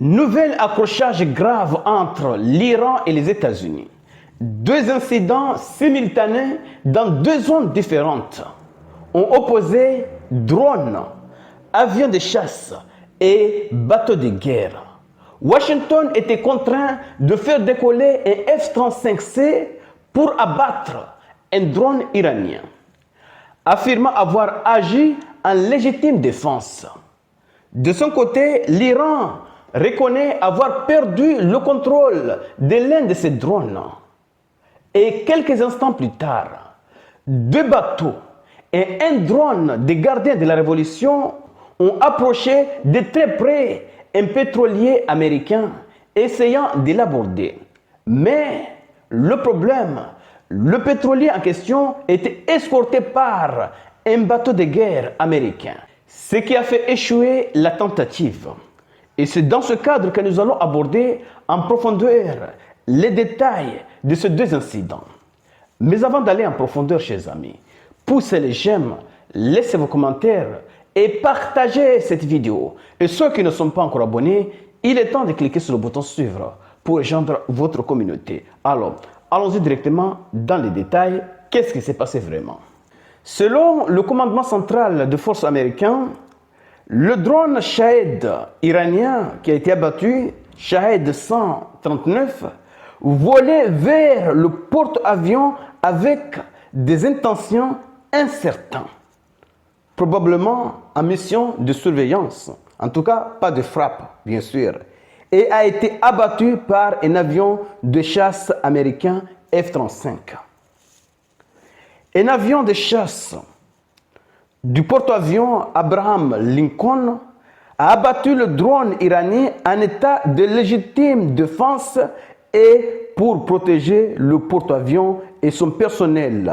Nouvel accrochage grave entre l'Iran et les États-Unis. Deux incidents simultanés dans deux zones différentes ont opposé drones, avions de chasse et bateaux de guerre. Washington était contraint de faire décoller un F-35C pour abattre un drone iranien, affirmant avoir agi en légitime défense. De son côté, l'Iran reconnaît avoir perdu le contrôle de l'un de ses drones. Et quelques instants plus tard, deux bateaux et un drone des gardiens de la Révolution ont approché de très près un pétrolier américain essayant de l'aborder. Mais le problème, le pétrolier en question était escorté par un bateau de guerre américain, ce qui a fait échouer la tentative. Et c'est dans ce cadre que nous allons aborder en profondeur les détails de ces deux incidents. Mais avant d'aller en profondeur, chers amis, poussez les j'aime, laissez vos commentaires et partagez cette vidéo. Et ceux qui ne sont pas encore abonnés, il est temps de cliquer sur le bouton suivre pour rejoindre votre communauté. Alors, allons-y directement dans les détails. Qu'est-ce qui s'est passé vraiment? Selon le commandement central de forces américain, le drone Shahed iranien qui a été abattu, Shahed 139, volait vers le porte-avions avec des intentions incertaines. Probablement en mission de surveillance, en tout cas pas de frappe, bien sûr, et a été abattu par un avion de chasse américain F-35. Un avion de chasse du porte-avions Abraham Lincoln a abattu le drone iranien en état de légitime défense et pour protéger le porte-avions et son personnel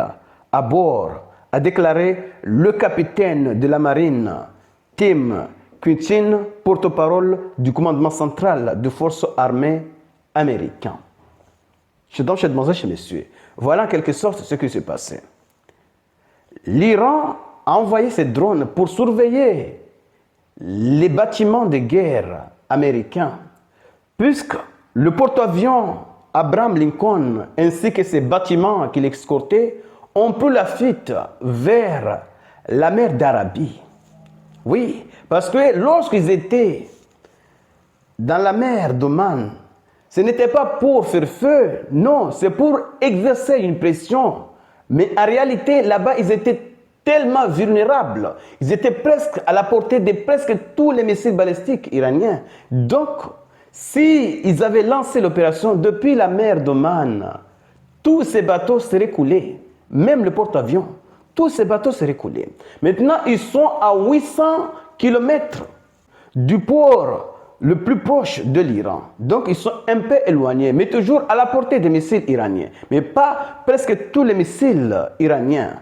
à bord, a déclaré le capitaine de la marine Tim Quintin, porte-parole du commandement central des forces armées américaines. Chers messieurs, voilà en quelque sorte ce qui s'est passé. L'Iran a envoyé ses drones pour surveiller les bâtiments de guerre américains, puisque le porte-avions Abraham Lincoln ainsi que ses bâtiments qu'il escortait ont pris la fuite vers la mer d'Arabie. Oui, parce que lorsqu'ils étaient dans la mer d'Oman, ce n'était pas pour faire feu, non, c'est pour exercer une pression. Mais en réalité, là-bas, ils étaient tellement vulnérables. Ils étaient presque à la portée de presque tous les missiles balistiques iraniens. Donc, si ils avaient lancé l'opération depuis la mer d'Oman, tous ces bateaux seraient coulés. Même le porte-avions, tous ces bateaux seraient coulés. Maintenant, ils sont à 800 km du port le plus proche de l'Iran. Donc, ils sont un peu éloignés, mais toujours à la portée des missiles iraniens. Mais pas presque tous les missiles iraniens,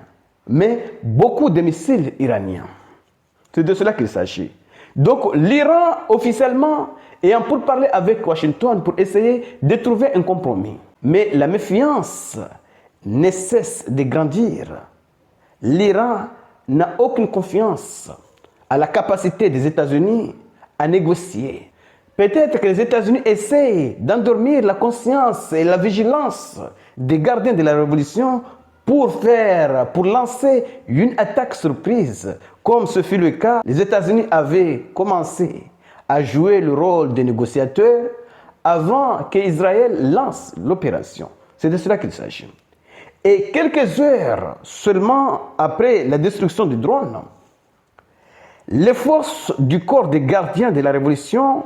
mais beaucoup de missiles iraniens. C'est de cela qu'il s'agit. Donc, l'Iran, officiellement, est en pourparlers avec Washington pour essayer de trouver un compromis. Mais la méfiance ne cesse de grandir. L'Iran n'a aucune confiance à la capacité des États-Unis à négocier. Peut-être que les États-Unis essayent d'endormir la conscience et la vigilance des gardiens de la Révolution pour lancer une attaque surprise. Comme ce fut le cas, les États-Unis avaient commencé à jouer le rôle de négociateur avant qu'Israël lance l'opération. C'est de cela qu'il s'agit. Et quelques heures seulement après la destruction du drone, les forces du corps des gardiens de la Révolution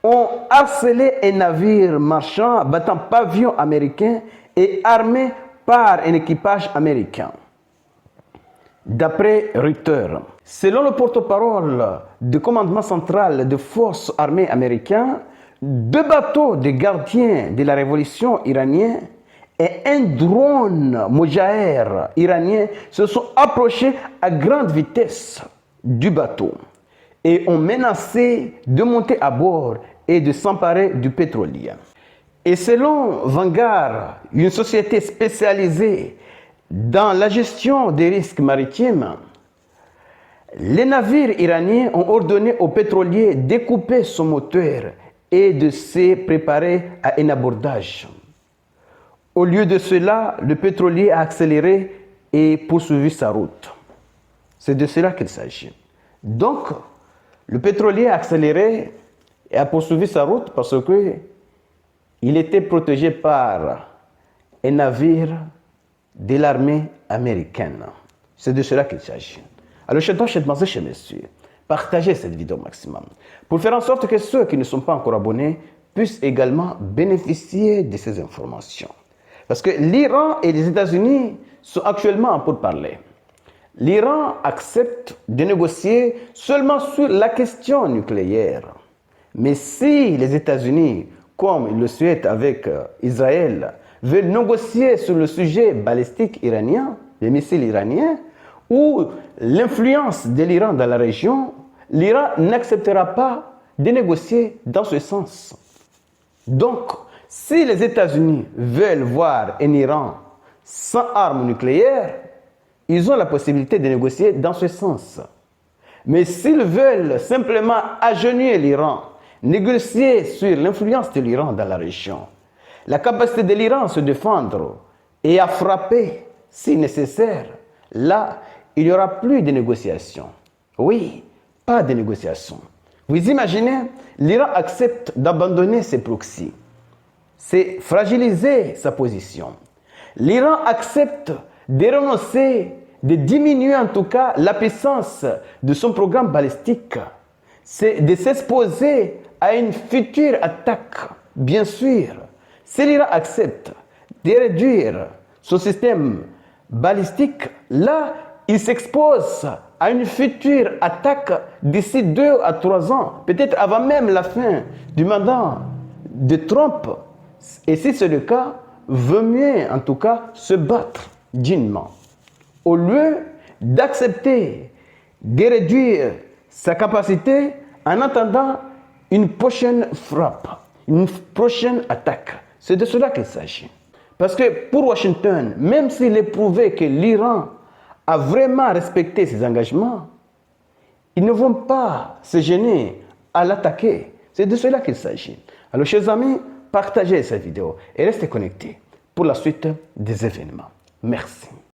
ont harcelé un navire marchand battant pavillon américain et armé par un équipage américain. D'après Reuters, selon le porte-parole du commandement central des forces armées américaines, deux bateaux de gardiens de la Révolution iranienne et un drone Mojaher iranien se sont approchés à grande vitesse du bateau et ont menacé de monter à bord et de s'emparer du pétrolier. Et selon Vanguard, une société spécialisée dans la gestion des risques maritimes, les navires iraniens ont ordonné aux pétroliers de couper son moteur et de se préparer à un abordage. Au lieu de cela, le pétrolier a accéléré et poursuivi sa route. C'est de cela qu'il s'agit. Donc, le pétrolier a accéléré et a poursuivi sa route parce qu'il était protégé par un navire de l'armée américaine. C'est de cela qu'il s'agit. Alors, chers messieurs, partagez cette vidéo au maximum pour faire en sorte que ceux qui ne sont pas encore abonnés puissent également bénéficier de ces informations. Parce que l'Iran et les États-Unis sont actuellement en pourparlers. L'Iran accepte de négocier seulement sur la question nucléaire. Mais si les États-Unis, comme ils le souhaitent avec Israël, veulent négocier sur le sujet balistique iranien, les missiles iraniens, ou l'influence de l'Iran dans la région, l'Iran n'acceptera pas de négocier dans ce sens. Donc, si les États-Unis veulent voir un Iran sans armes nucléaires, ils ont la possibilité de négocier dans ce sens. Mais s'ils veulent simplement agenouiller l'Iran, négocier sur l'influence de l'Iran dans la région, la capacité de l'Iran à se défendre et à frapper si nécessaire, là, il n'y aura plus de négociations. Oui, pas de négociations. Vous imaginez, l'Iran accepte d'abandonner ses proxys. C'est fragiliser sa position. L'Iran accepte de renoncer, de diminuer en tout cas la puissance de son programme balistique. C'est de s'exposer à une future attaque, bien sûr. Si l'Iran accepte de réduire son système balistique, là, il s'expose à une future attaque d'ici 2 à 3 ans, peut-être avant même la fin du mandat de Trump. Et si c'est le cas, vaut mieux en tout cas se battre dignement. Au lieu d'accepter de réduire sa capacité en attendant une prochaine frappe, une prochaine attaque. C'est de cela qu'il s'agit. Parce que pour Washington, même s'il est prouvé que l'Iran a vraiment respecté ses engagements, ils ne vont pas se gêner à l'attaquer. C'est de cela qu'il s'agit. Alors, chers amis, partagez cette vidéo et restez connectés pour la suite des événements. Merci.